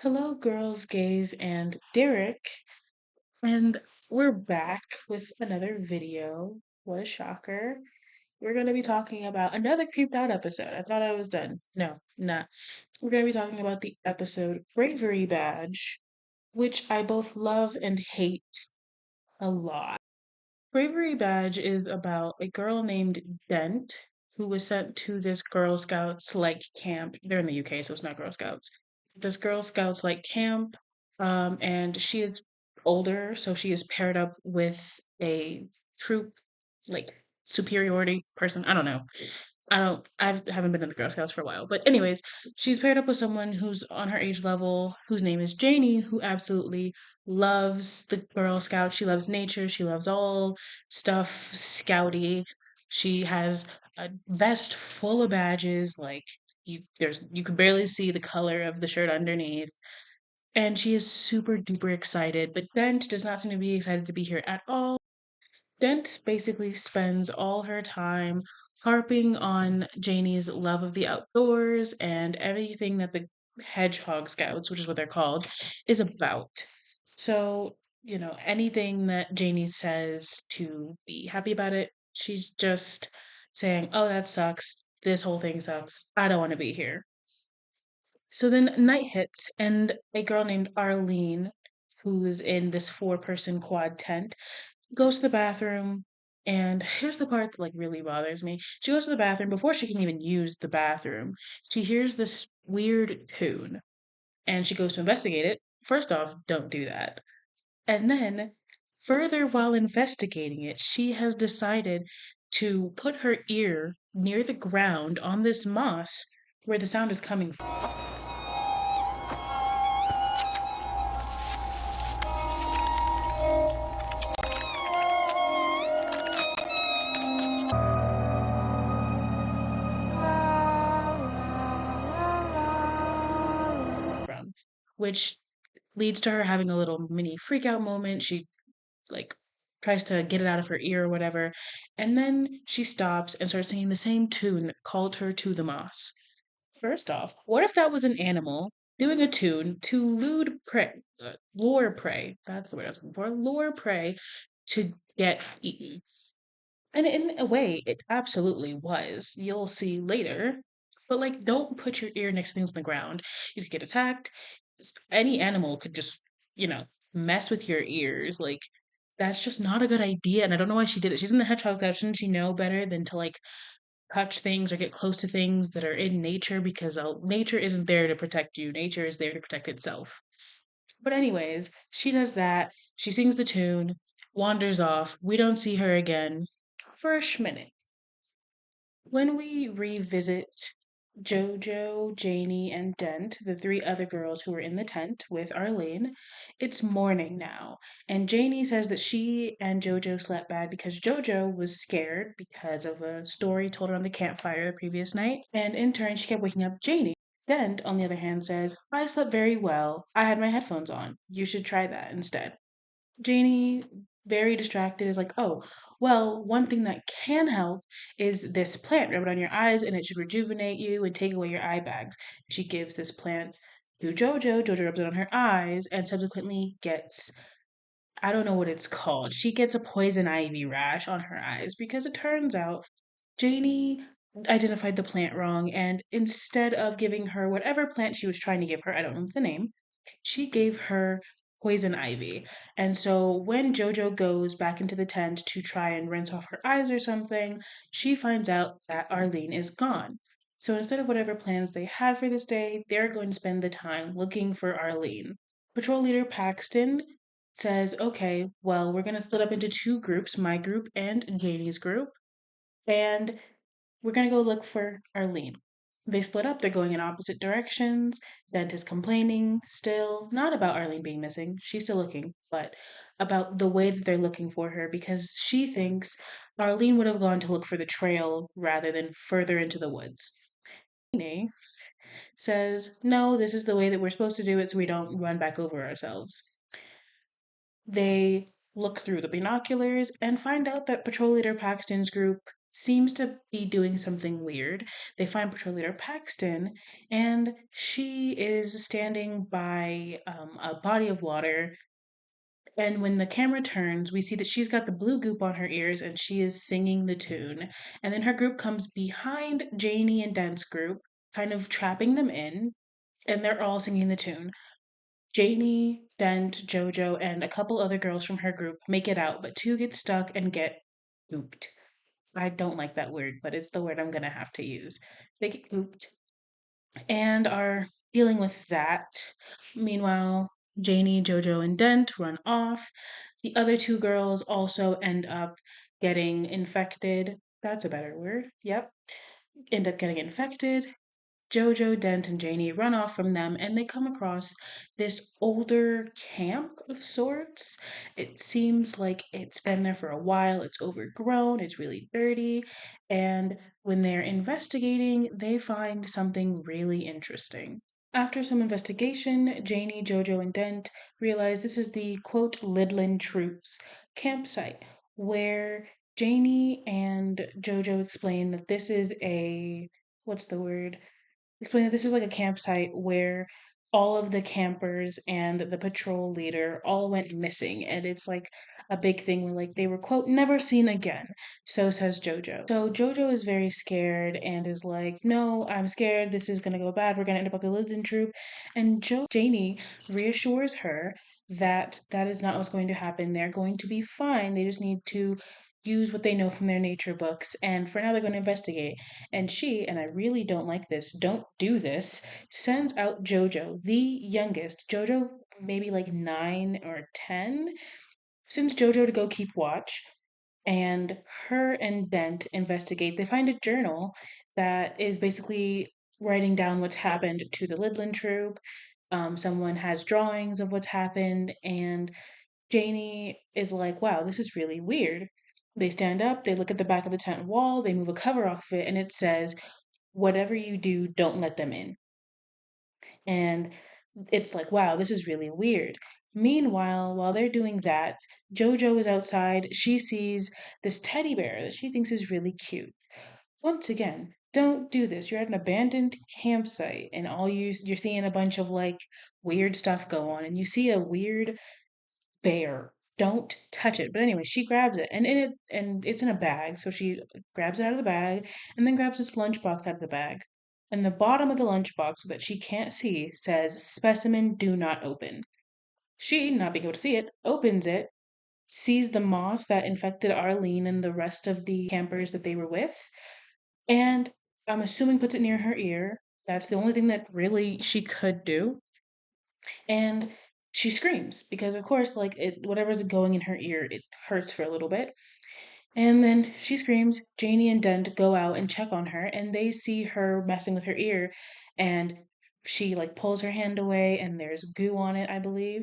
Hello, girls, gays, and Derek. And we're back with another video. What a shocker. We're going to be talking about another creeped out episode. I thought I was done. No, not. We're going to be talking about the episode Bravery Badge, which I both love and hate a lot. Bravery Badge is about a girl named Dent who was sent to this Girl Scouts like camp. They're in the UK, so it's not Girl Scouts. This Girl Scouts like camp, and she is older, so she is paired up with a troop like superiority person. I don't know. I haven't been in the Girl Scouts for a while. But anyways, she's paired up with someone who's on her age level, whose name is Janie, who absolutely loves the Girl Scouts. She loves nature. She loves all stuff scouty. She has a vest full of badges, like you can barely see the color of the shirt underneath. And she is super duper excited, but Dent does not seem to be excited to be here at all. Dent basically spends all her time harping on Janie's love of the outdoors and everything that the Hedgehog Scouts, which is what they're called, is about. So, anything that Janie says to be happy about it, she's just saying, oh, that sucks. This whole thing sucks. I don't want to be here. So then night hits, and a girl named Arlene, who's in this four-person quad tent, goes to the bathroom, and here's the part that like really bothers me. She goes to the bathroom before she can even use the bathroom. She hears this weird tune, and she goes to investigate it. First off, don't do that. And then, further while investigating it, she has decided to put her ear near the ground on this moss where the sound is coming from, which leads to her having a little mini freak out moment. She like tries to get it out of her ear or whatever, and then she stops and starts singing the same tune that called her to the moss. First off, what if that was an animal doing a tune to lure prey? That's the word I was looking for. Lure prey to get eaten. And in a way, it absolutely was. You'll see later. But like, don't put your ear next to things on the ground. You could get attacked. Any animal could just, you know, mess with your ears. Like, that's just not a good idea. And I don't know why she did it. She's in the hedgehog club. Shouldn't she know better than to like touch things or get close to things that are in nature? Because nature isn't there to protect you. Nature is there to protect itself. But anyways, she does that. She sings the tune, wanders off. We don't see her again for a schminute. When we revisit Jojo, Janie, and Dent, the three other girls who were in the tent with Arlene, it's morning now. And Janie says that she and Jojo slept bad because Jojo was scared because of a story told around the campfire the previous night. And in turn, she kept waking up Janie. Dent, on the other hand, says, I slept very well. I had my headphones on. You should try that instead. Janie, very distracted, is like, oh, well, one thing that can help is this plant. Rub it on your eyes and it should rejuvenate you and take away your eye bags. She gives this plant to Jojo. Jojo rubs it on her eyes and subsequently gets, I don't know what it's called. She gets a poison ivy rash on her eyes because it turns out Janie identified the plant wrong, and instead of giving her whatever plant she was trying to give her, I don't know the name, she gave her poison ivy. And so when Jojo goes back into the tent to try and rinse off her eyes or something, she finds out that Arlene is gone. So instead of whatever plans they had for this day, they're going to spend the time looking for Arlene. Patrol leader Paxton says, okay, well, we're going to split up into two groups, my group and Janie's group, and we're going to go look for Arlene. They split up, they're going in opposite directions. Dent is complaining still, not about Arlene being missing, she's still looking, but about the way that they're looking for her because she thinks Arlene would have gone to look for the trail rather than further into the woods. Nene says, no, this is the way that we're supposed to do it so we don't run back over ourselves. They look through the binoculars and find out that Patrol Leader Paxton's group seems to be doing something weird. They find patrol leader Paxton, and she is standing by a body of water. And when the camera turns, we see that she's got the blue goop on her ears and she is singing the tune. And then her group comes behind Janie and Dent's group, kind of trapping them in, and they're all singing the tune. Janie, Dent, JoJo, and a couple other girls from her group make it out, but two get stuck and get gooped. I don't like that word, but it's the word I'm gonna have to use. They get gooped and are dealing with that. Meanwhile, Janie, Jojo, and Dent run off. The other two girls also end up getting infected. That's a better word. Yep. End up getting infected. Jojo, Dent, and Janie run off from them and they come across this older camp of sorts. It seems like it's been there for a while, it's overgrown, it's really dirty, and when they're investigating, they find something really interesting. After some investigation, Janie, Jojo, and Dent realize this is the quote Lidlin Troops campsite, where Janie and Jojo explain that this is a what's the word? Explain that this is like a campsite where all of the campers and the patrol leader all went missing, and it's like a big thing where like they were quote never seen again. So says Jojo. So Jojo is very scared and is like, "No, I'm scared. This is gonna go bad. We're gonna end up like the Linden troop." And Janie reassures her that that is not what's going to happen. They're going to be fine. They just need to use what they know from their nature books, and for now they're going to investigate. And she, and I really don't like this, don't do this, sends out Jojo, the youngest, Jojo maybe like 9 or 10, sends Jojo to go keep watch. And her and Dent investigate. They find a journal that is basically writing down what's happened to the Lidlin troop. Someone has drawings of what's happened, and Janie is like, wow, this is really weird. They stand up, they look at the back of the tent wall, they move a cover off of it, and it says, whatever you do, don't let them in. And it's like, wow, this is really weird. Meanwhile, while they're doing that, JoJo is outside. She sees this teddy bear that she thinks is really cute. Once again, don't do this. You're at an abandoned campsite, and all you're seeing a bunch of like weird stuff go on, and you see a weird bear. Don't touch it. But anyway, she grabs it and it's in a bag. So she grabs it out of the bag and then grabs this lunchbox out of the bag. And the bottom of the lunchbox that she can't see says specimen do not open. She, not being able to see it, opens it, sees the moss that infected Arlene and the rest of the campers that they were with, and I'm assuming puts it near her ear. That's the only thing that really she could do. And she screams because of course like whatever's going in her ear it hurts for a little bit, and then she screams. Janie and Dent go out and check on her and they see her messing with her ear, and she like pulls her hand away and there's goo on it, I believe,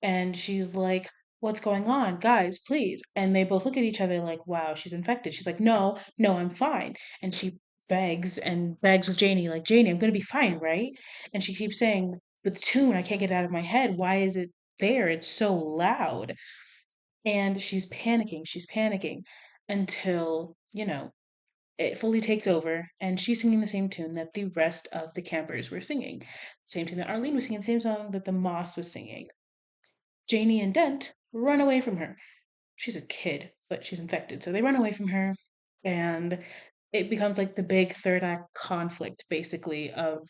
and she's like, what's going on, guys, please? And they both look at each other like, wow, she's infected. She's like, no, no, I'm fine. And she begs and begs with Janie, like, Janie, I'm gonna be fine, right? And she keeps saying, but the tune, I can't get it out of my head. Why is it there? It's so loud. And she's panicking until, it fully takes over and she's singing the same tune that the rest of the campers were singing. Same tune that Arlene was singing, the same song that the Moss was singing. Janie and Dent run away from her. She's a kid, but she's infected. So they run away from her, and it becomes like the big third act conflict, basically, of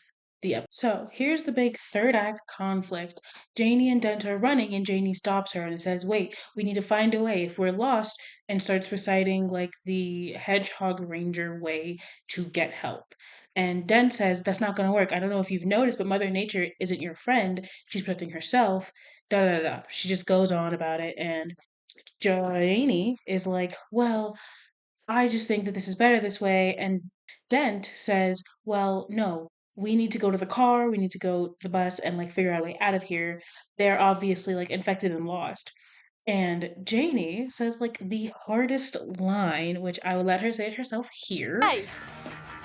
the episode. So here's the big third act conflict. Janie and Dent are running, and Janie stops her and says, wait, we need to find a way. If we're lost, and starts reciting like the Hedgehog Ranger way to get help. And Dent says, that's not going to work. I don't know if you've noticed, but Mother Nature isn't your friend. She's protecting herself. Da da da. She just goes on about it, and Janie is like, well, I just think that this is better this way. And Dent says, well, no, we need to go to the car, we need to go to the bus and like figure out a way out of here. They're obviously like infected and lost. And Janie says like the hardest line, which I will let her say it herself here. Hey,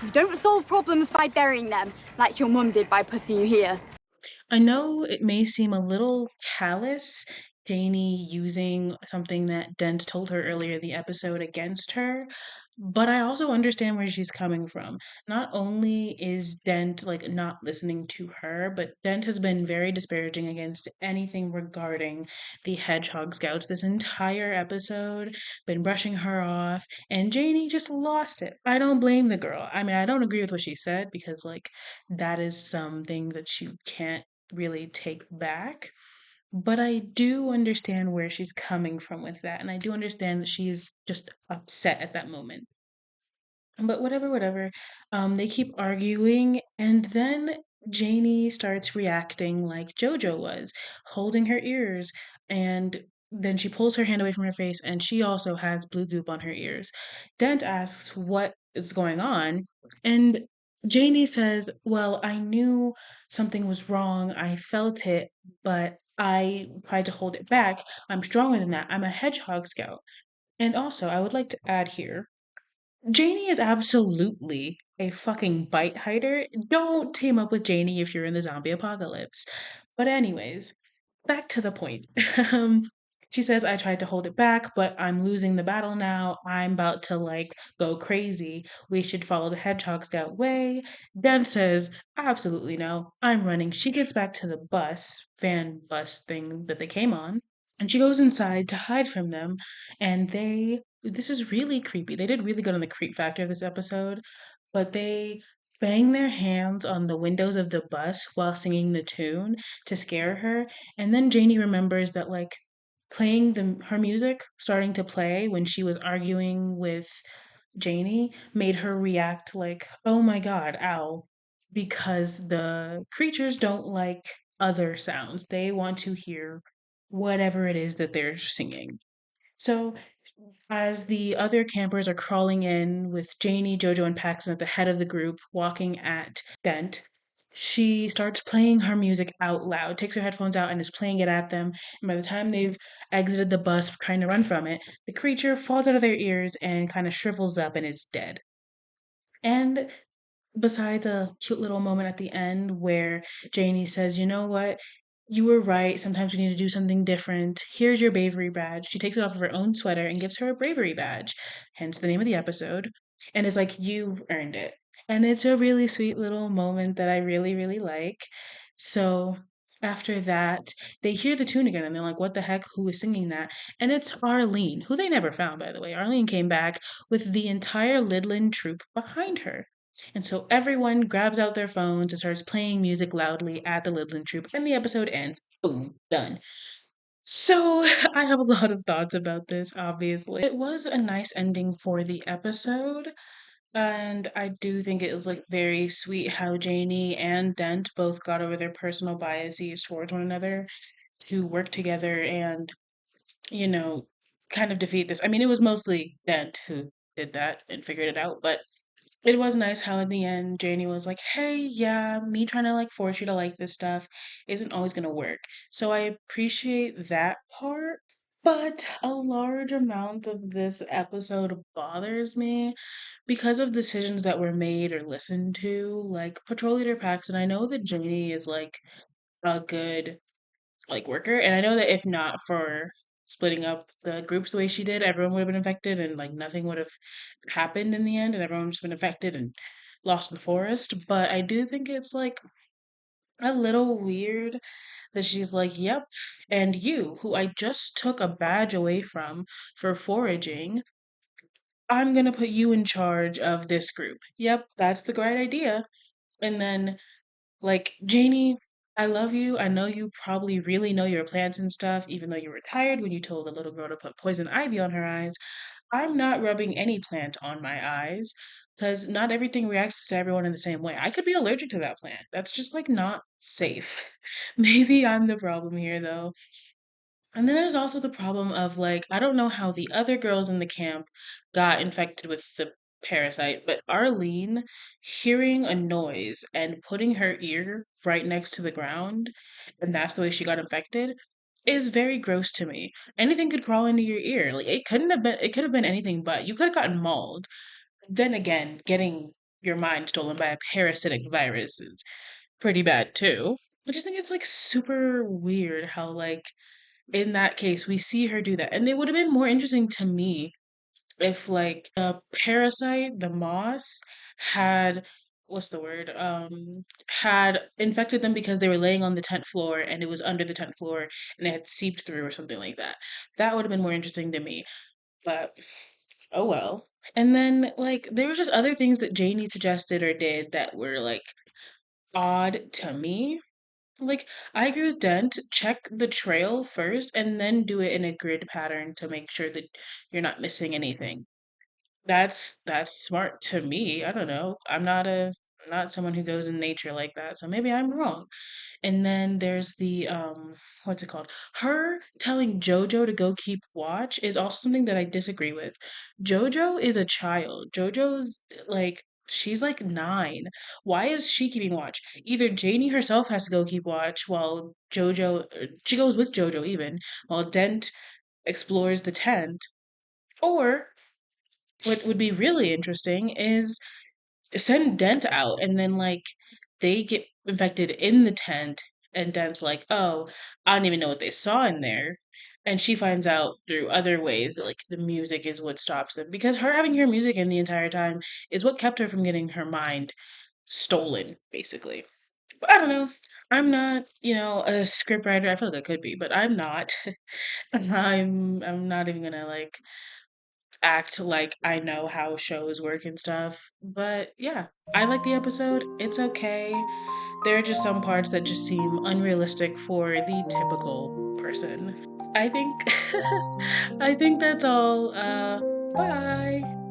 you don't solve problems by burying them, like your mum did by putting you here. I know it may seem a little callous Janie using something that Dent told her earlier in the episode against her. But I also understand where she's coming from. Not only is Dent like not listening to her, but Dent has been very disparaging against anything regarding the Hedgehog Scouts this entire episode, been brushing her off, and Janie just lost it. I don't blame the girl. I mean, I don't agree with what she said because like that is something that you can't really take back, but I do understand where she's coming from with that, and I do understand that she is just upset at that moment. But whatever, whatever. They keep arguing, and then Janie starts reacting like JoJo was, holding her ears, and then she pulls her hand away from her face, and she also has blue goop on her ears. Dent asks what is going on, and Janie says, "Well, I knew something was wrong. I felt it, but I tried to hold it back. I'm stronger than that. I'm a hedgehog scout." And also, I would like to add here, Janie is absolutely a fucking bite hider. Don't team up with Janie if you're in the zombie apocalypse. But anyways, back to the point. um, she says, I tried to hold it back, but I'm losing the battle now. I'm about to like go crazy. We should follow the Hedgehog Scout way. Dan says, absolutely no. I'm running. She gets back to the bus, van bus thing that they came on, and she goes inside to hide from them. And this is really creepy. They did really good on the creep factor of this episode, but they bang their hands on the windows of the bus while singing the tune to scare her. And then Janie remembers that like playing her music starting to play when she was arguing with Janie made her react like, "Oh my god, ow." Because the creatures don't like other sounds. They want to hear whatever it is that they're singing. So as the other campers are crawling in with Janie, Jojo, and Paxton at the head of the group, walking at Dent, she starts playing her music out loud, takes her headphones out, and is playing it at them. And by the time they've exited the bus trying to run from it, the creature falls out of their ears and kind of shrivels up and is dead. And besides a cute little moment at the end where Janie says, "You know what? You were right. Sometimes we need to do something different. Here's your bravery badge." She takes it off of her own sweater and gives her a bravery badge, hence the name of the episode, and is like, "You've earned it." And it's a really sweet little moment that I really, really like. So after that, they hear the tune again and they're like, what the heck? Who is singing that? And it's Arlene, who they never found, by the way. Arlene came back with the entire Lidland troupe behind her. And so everyone grabs out their phones and starts playing music loudly at the Lidland Troop, and the episode ends. Boom, done. So I have a lot of thoughts about this, obviously. It was a nice ending for the episode, and I do think it was like very sweet how Janie and Dent both got over their personal biases towards one another to work together and, you know, kind of defeat this. I mean, it was mostly Dent who did that and figured it out, but it was nice how in the end Janie was like, "Hey, yeah, me trying to like force you to like this stuff isn't always going to work." So I appreciate that part, but a large amount of this episode bothers me because of decisions that were made or listened to, like Patrol Leader Paxton. I know that Janie is like a good like worker, and I know that if not for splitting up the groups the way she did, everyone would have been infected and like nothing would have happened in the end, and everyone would just been infected and lost in the forest. But I do think it's like a little weird that she's like, "Yep, and you, who I just took a badge away from for foraging, I'm gonna put you in charge of this group." Yep, that's the great idea. And then like, Janie, I love you. I know you probably really know your plants and stuff, even though you were tired when you told the little girl to put poison ivy on her eyes. I'm not rubbing any plant on my eyes because not everything reacts to everyone in the same way. I could be allergic to that plant. That's just like not safe. Maybe I'm the problem here though. And then there's also the problem of like, I don't know how the other girls in the camp got infected with the parasite, but Arlene hearing a noise and putting her ear right next to the ground, and that's the way she got infected, is very gross to me. Anything could crawl into your ear. Like it could have been anything but. You could have gotten mauled. Then again, getting your mind stolen by a parasitic virus is pretty bad too. I just think it's like super weird how like in that case, we see her do that. And it would have been more interesting to me if like the parasite, the moss, had what's the word? Had infected them because they were laying on the tent floor and it was under the tent floor and it had seeped through or something like that. That would have been more interesting to me. But oh well. And then like there were just other things that Janie suggested or did that were like odd to me. Like I agree with Dent, check the trail first and then do it in a grid pattern to make sure that you're not missing anything. That's smart to me. I don't know. I'm not someone who goes in nature like that, so maybe I'm wrong. And then there's the what's it called? Her telling Jojo to go keep watch is also something that I disagree with. Jojo is a child. Jojo's like she's like 9. Why is she keeping watch? Either Janie herself has to go keep watch while Jojo she goes with Jojo even while Dent explores the tent, or what would be really interesting is send Dent out and then like they get infected in the tent and Dent's like, "Oh, I don't even know what they saw in there." And she finds out through other ways that like the music is what stops them because her having her music in the entire time is what kept her from getting her mind stolen basically. But I don't know. I'm not, a script writer. I feel like I could be, but I'm not. I'm not even gonna like act like I know how shows work and stuff. But yeah, I like the episode. It's okay. There are just some parts that just seem unrealistic for the typical person. I think I think that's all. Bye.